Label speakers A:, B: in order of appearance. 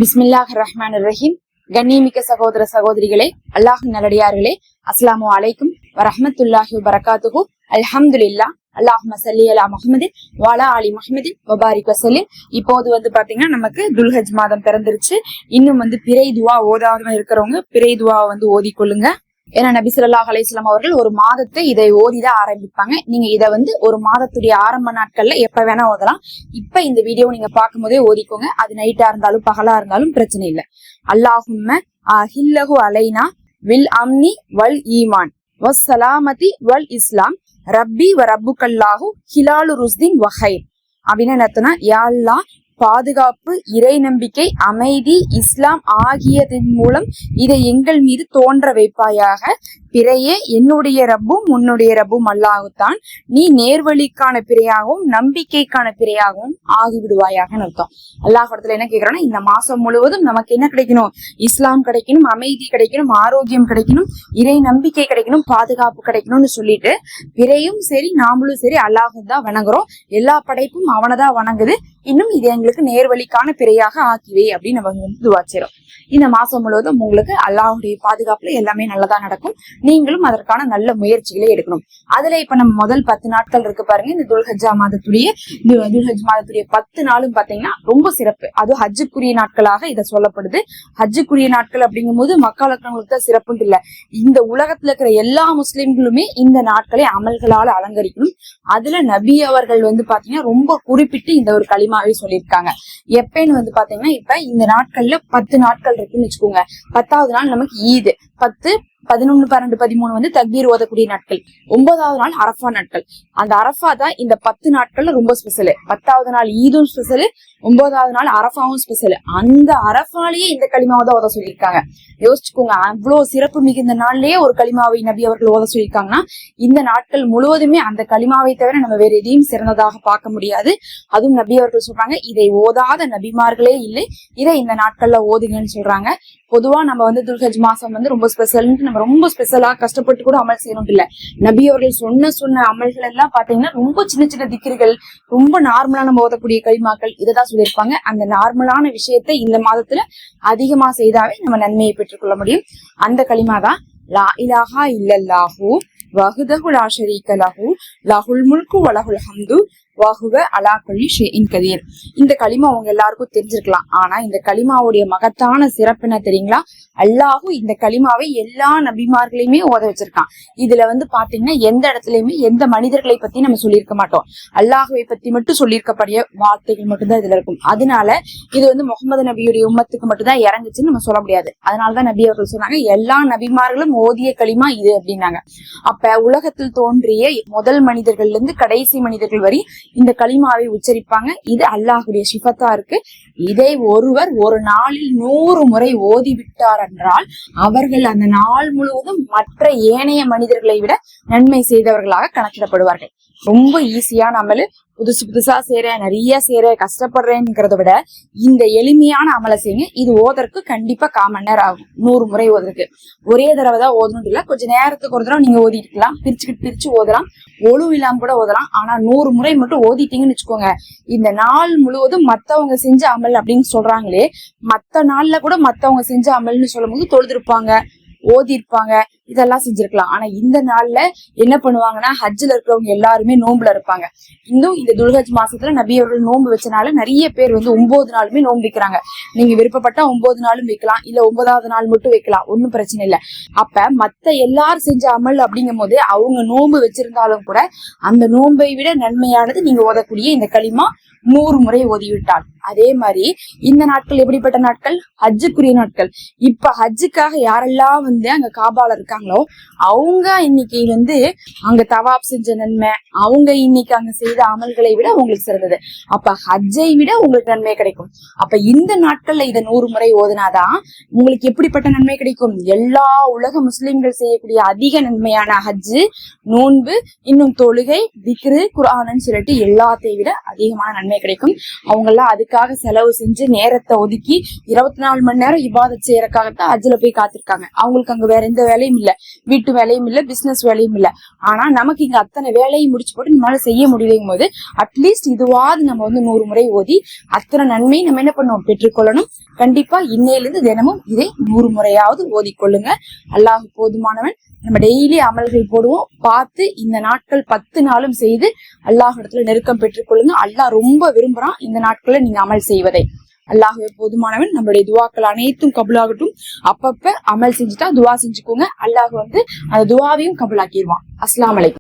A: பிஸ்மில்லாஹிர் ரஹ்மானிர் ரஹீம். கண்ணியமிக்க சகோதர சகோதரிகளே, அல்லாஹ் நல்லடியார்களே, அஸ்ஸலாமு அலைக்கும் வரஹ்மத்துல்லாஹி வபரகாத்துஹு. அல்ஹம்துலில்லாஹ். அல்லாஹும்ம ஸல்லி அலா முஹம்மதின் வ அலா ஆலி முஹம்மதின் வ பாரிக் வஸல்லிம். இப்போது பாத்தீங்கன்னா நமக்கு துல்ஹஜ் மாதம் பிறந்துருச்சு. இன்னும் பிறை துவா ஓதாம இருக்கிறவங்க பிறை துவாவை ஓதிக்கொள்ளுங்க. ஏன்னா நபி ஸல்லல்லாஹு அலைஹி வஸல்லம் அவர்கள் ஒரு மாதத்தை இதை ஓதிதான் ஆரம்பிப்பாங்க. நீங்க இதை ஒரு மாதத்துடைய ஆரம்ப நாட்கள்ல எப்ப வேணா ஓதலாம். இப்ப இந்த வீடியோ நீங்க பார்க்கும் போதே ஓதிக்கோங்க. அது நைட்டா இருந்தாலும் பகலா இருந்தாலும் பிரச்சனை இல்லை. அல்லாஹும்ம அஹில்லஹு அலைனா வில் அம்னி வல் ஈமான் வஸ் சலாமதி வல் இஸ்லாம் ரப்பி வ ரப்புக்கல்லாஹு ஹிலாலு ருஸ்தின் வஹைர். அப்படின்னு என்னன்னா, யா அல்லாஹ், பாதுகாப்பு, இறை நம்பிக்கை, அமைதி, இஸ்லாம் ஆகியதன் மூலம் இதை எங்கள் மீது தோன்ற வைப்பாயாக. பிறையே என்னுடைய ரப்பும் உன்னுடைய ரப்பும் அல்லாஹுத்தான். நீ நேர்வழிக்கான பிறையாகவும் நம்பிக்கைக்கான பிறையாகவும் ஆகிவிடுவாயாக அர்த்தம். அல்லாஹ் இடத்துல என்ன கேக்குறான்னா, இந்த மாசம் முழுவதும் நமக்கு என்ன கிடைக்கணும்? இஸ்லாம் கிடைக்கணும், அமைதி கிடைக்கணும், ஆரோக்கியம் கிடைக்கணும், இறை நம்பிக்கை கிடைக்கணும், பாதுகாப்பு கிடைக்கணும்னு சொல்லிட்டு பிறையும் சரி நாமளும் சரி அல்லாஹ் தான் வணங்குறோம். எல்லா படைப்பும் அவனதான் வணங்குது. இன்னும் இது எங்களுக்கு நேர்வழிக்கான பிறையாக ஆக்கிவே அப்படின்னு நம்ம துவா செய்றோம். இந்த மாசம் முழுவதும் உங்களுக்கு அல்லாஹுடைய பாதுகாப்புல எல்லாமே நல்லதா நடக்கும். நீங்களும் அதற்கான நல்ல முயற்சிகளை எடுக்கணும். அதுல இப்ப நம்ம முதல் 10 நாட்கள் இருக்கு பாருங்க. இந்த துல்ஹஜ் மாதத்துடைய 10 நாளும் பாத்தீங்கன்னா ரொம்ப சிறப்பு. அது ஹஜ்ஜுக்குரிய நாட்களாக இதை சொல்லப்படுது. ஹஜ்ஜுக்குரிய நாட்கள் அப்படிங்கும் போது மக்களுக்கு தான் சிறப்புன்னு இல்ல, இந்த உலகத்துல இருக்கிற எல்லா முஸ்லிம்களுமே இந்த நாட்களை அமல்களால அலங்கரிக்கணும். அதுல நபி அவர்கள் பாத்தீங்கன்னா ரொம்ப குறிப்பிட்டு இந்த ஒரு களிமாவே சொல்லியிருக்காங்க. எப்பன்னு பாத்தீங்கன்னா, இப்ப இந்த நாட்கள்ல 10 நாட்கள் இருக்குன்னு வச்சுக்கோங்க. 10வது நாள் நமக்கு ஈது. 10, 11, 12, 13 தக்பீர் ஓதக்கூடிய நாட்கள். 9வது நாள் அரஃபா நாட்கள். அந்த அரஃபா தான் இந்த 10 நாட்கள்ல ரொம்ப ஸ்பெஷல். 10வது நாள் ஈதும் ஸ்பெஷல், 9வது நாள் அரஃபாவும் ஸ்பெஷல். அந்த அரஃபாலேயே இந்த களிமாவை தான் ஓத சொல்லியிருக்காங்க. யோசிச்சுக்கோங்க, அவ்வளவு சிறப்பு மிகுந்த நாள்லயே ஒரு களிமாவை நபி அவர்கள் ஓத சொல்லியிருக்காங்கன்னா, இந்த நாட்கள் முழுவதுமே அந்த களிமாவை தவிர நம்ம வேற எதையும் சிறந்ததாக பார்க்க முடியாது. அதுவும் நபி அவர்கள் சொல்றாங்க, இதை ஓதாத நபிமார்களே இல்லை, இதை இந்த நாட்கள்ல ஓதுங்கன்னு சொல்றாங்க. பொதுவா நம்ம துல்ஹஜ் மாசம் ரொம்ப ஸ்பெஷல், நம்ம ரொம்ப ஸ்பெஷலா கஷ்டப்பட்டு கூட அமல் செய்யணும் இல்ல. நபி அவர்கள் சொன்ன அமல்கள் எல்லாம் பாத்தீங்கன்னா ரொம்ப சின்ன சின்ன திக்ருகள், ரொம்ப நார்மலா நம்ம ஓதக்கூடிய களிமாக்கள் இதைதான் சொல்லியிருப்பாங்க. அந்த நார்மலான விஷயத்தை இந்த மாதத்துல அதிகமா செய்தாவே நம்ம நன்மையை பெற்றுக்கொள்ள முடியும். அந்த களிமா தான் லா இலாஹா இல்லல்லாஹு வஹ்தஹு லா ஷரீக லஹு லஹுல் முல்கு வ லஹுல் ஹம்து வஹுவ அலா குல்லி ஷைஇன் கதீர். இந்த களிமா அவங்க எல்லாருக்கும் தெரிஞ்சிருக்கலாம். ஆனா இந்த களிமாவுடைய மகத்தான சிறப்பு என்ன தெரியுங்களா? அல்லாஹு இந்த களிமாவை எல்லா நபிமார்களையுமே ஓத வச்சிருக்கான். இதுல பாத்தீங்கன்னா எந்த இடத்துலயுமே எந்த மனிதர்களை பத்தி நம்ம சொல்லியிருக்க மாட்டோம். அல்லாஹுவை பத்தி மட்டும் சொல்லியிருக்கக்கூடிய வார்த்தைகள் மட்டும்தான் இதுல இருக்கும். அதனால இது முகமது நபியுடைய உம்மத்துக்கு மட்டும்தான் இறங்குச்சுன்னு நம்ம சொல்ல முடியாது. அதனாலதான் நபி அவர்கள் சொன்னாங்க, எல்லா நபிமார்களும் ஓதிய களிமா இது அப்படின்னாங்க. அப்ப உலகத்தில் தோன்றிய முதல் மனிதர்கள்ல இருந்து கடைசி மனிதர்கள் வரை இந்த களிமாவை உச்சரிப்பாங்க. இது அல்லாஹுடைய சிஃபத்தா இருக்கு. இதை ஒருவர் ஒரு நாளில் 100 முறை ஓதிவிட்டார் என்றால் அவர்கள் அந்த நாள் முழுவதும் மற்ற ஏனைய மனிதர்களை விட நன்மை செய்தவர்களாக கணக்கிடப்படுவார்கள். ரொம்ப ஈஸியான அமலு. புதுசா செய்யறேன், நிறைய செய்யறேன், கஷ்டப்படுறேங்கிறத விட இந்த எளிமையான அமலை செய்யுங்க. இது ஓதற்கு கண்டிப்பா 1/4 மணி நேரம் ஆகும். 100 முறை ஓதுறதுக்கு ஒரே தடவை தான் ஓதணும் இல்ல, கொஞ்சம் நேரத்துக்கு ஒரு தடவை நீங்க ஓதிட்டுக்கலாம். பிரிச்சு ஓதலாம், ஒழு இல்லாம கூட ஓதலாம். ஆனா 100 முறை மட்டும் ஓதிட்டீங்கன்னு வச்சுக்கோங்க, இந்த நாள் முழுவதும் மத்தவங்க செஞ்ச அமல் அப்படின்னு சொல்றாங்களே, மத்த நாள்ல கூட மத்தவங்க செஞ்ச அமல்னு சொல்லும் போது தொழுதுருப்பாங்க, ஓதி இருப்பாங்க, இதெல்லாம் செஞ்சிருக்கலாம். ஆனா இந்த நாள்ல என்ன பண்ணுவாங்கன்னா, ஹஜ்ஜில் இருக்கிறவங்க எல்லாருமே நோம்புல இருப்பாங்க. இன்னும் இந்த துல்ஹஜ் மாசத்துல நபி அவர்கள் நோன்பு வச்சனால நிறைய பேர் 9 நாளுமே நோன்பு வைக்கிறாங்க. நீங்க விருப்பப்பட்டா 9 நாளும் வைக்கலாம், இல்ல 9வது நாள் மட்டும் வைக்கலாம், ஒன்னும் பிரச்சனை இல்லை. அப்ப மத்த எல்லாரும் செஞ்ச அமல் அப்படிங்கும் போது அவங்க நோன்பு வச்சிருந்தாலும் கூட அந்த நோன்பை விட நன்மையானது நீங்க ஓதக்கூடிய இந்த களிமா 100 முறை ஓதிவிட்டால். அதே மாதிரி இந்த நாட்கள் எப்படிப்பட்ட நாட்கள்? ஹஜ்ஜுக்குரிய நாட்கள். இப்ப ஹஜ்ஜுக்காக யாரெல்லாம் அங்க காபால இருக்காங்களோ அவங்க இன்னைக்கு அங்க தவாப் செஞ்ச நன்மை, அவங்க இன்னைக்கு அங்க செய்த அமல்களை விட உங்களுக்கு சிறந்தது. அப்ப ஹஜ்ஜை விட உங்களுக்கு நன்மை கிடைக்கும். அப்ப இந்த நாட்கள்ல இதை 100 முறை ஓதுனாதான் உங்களுக்கு எப்படிப்பட்ட நன்மை கிடைக்கும்? எல்லா உலக முஸ்லிம்கள் செய்யக்கூடிய அதிக நன்மையான ஹஜ்ஜு, நோன்பு, இன்னும் தொழுகை, திக்ரு, குர்ஆன்னு சொல்லிட்டு எல்லாத்தையும் விட அதிகமான நன்மை கிடைக்கும். அவங்க எல்லாம் அதுக்காக செலவு செஞ்சு நேரத்தை ஒதுக்கி 24 மணி நேரம் இபாதத் செய்யறதுக்காகத்தான் ஹஜ்ஜில போய் காத்திருக்காங்க. அவங்களுக்கு அங்க வேற எந்த வேலையும் இல்ல. இல்ல, வீட்டு வேலையும் இல்ல, பிசினஸ் வேலையும் இல்ல. ஆனா நமக்கு இங்க அத்தனை வேலையும் முடிச்சு போட்டு நம்மளால செய்ய முடியலையும் போது அட்லீஸ்ட் இதுவாது நம்ம 100 முறை ஓதி அத்தனை நன்மை நம்ம என்ன பண்ணுவோம், பெற்றுக்கொள்ளணும். கண்டிப்பா இன்னையிலிருந்து தினமும் இதை 100 முறையாவது ஓதிக்கொள்ளுங்க. அல்லாஹ் போதுமானவன். நம்ம டெய்லி அமல்கள் போடுவோம், பார்த்து இந்த நாட்கள் 10 நாளும் செய்து அல்லாஹ் இடத்துல நெருக்கம் பெற்றுக்கொள்ளுங்க. அல்லாஹ் ரொம்ப விரும்புறான் இந்த நாட்களை நீங்க அமல் செய்வதை. அல்லாஹ்வே போதுமானவன். நம்மளுடைய துவாக்கள் அனைத்தும் கபுலாகட்டும். அப்பப்ப அமல் செஞ்சுட்டா துவா செஞ்சுக்கோங்க. அல்லாஹ் அந்த துவாவையும் கபுலாக்கிடுவான். அஸ்ஸலாமு அலைக்கும்.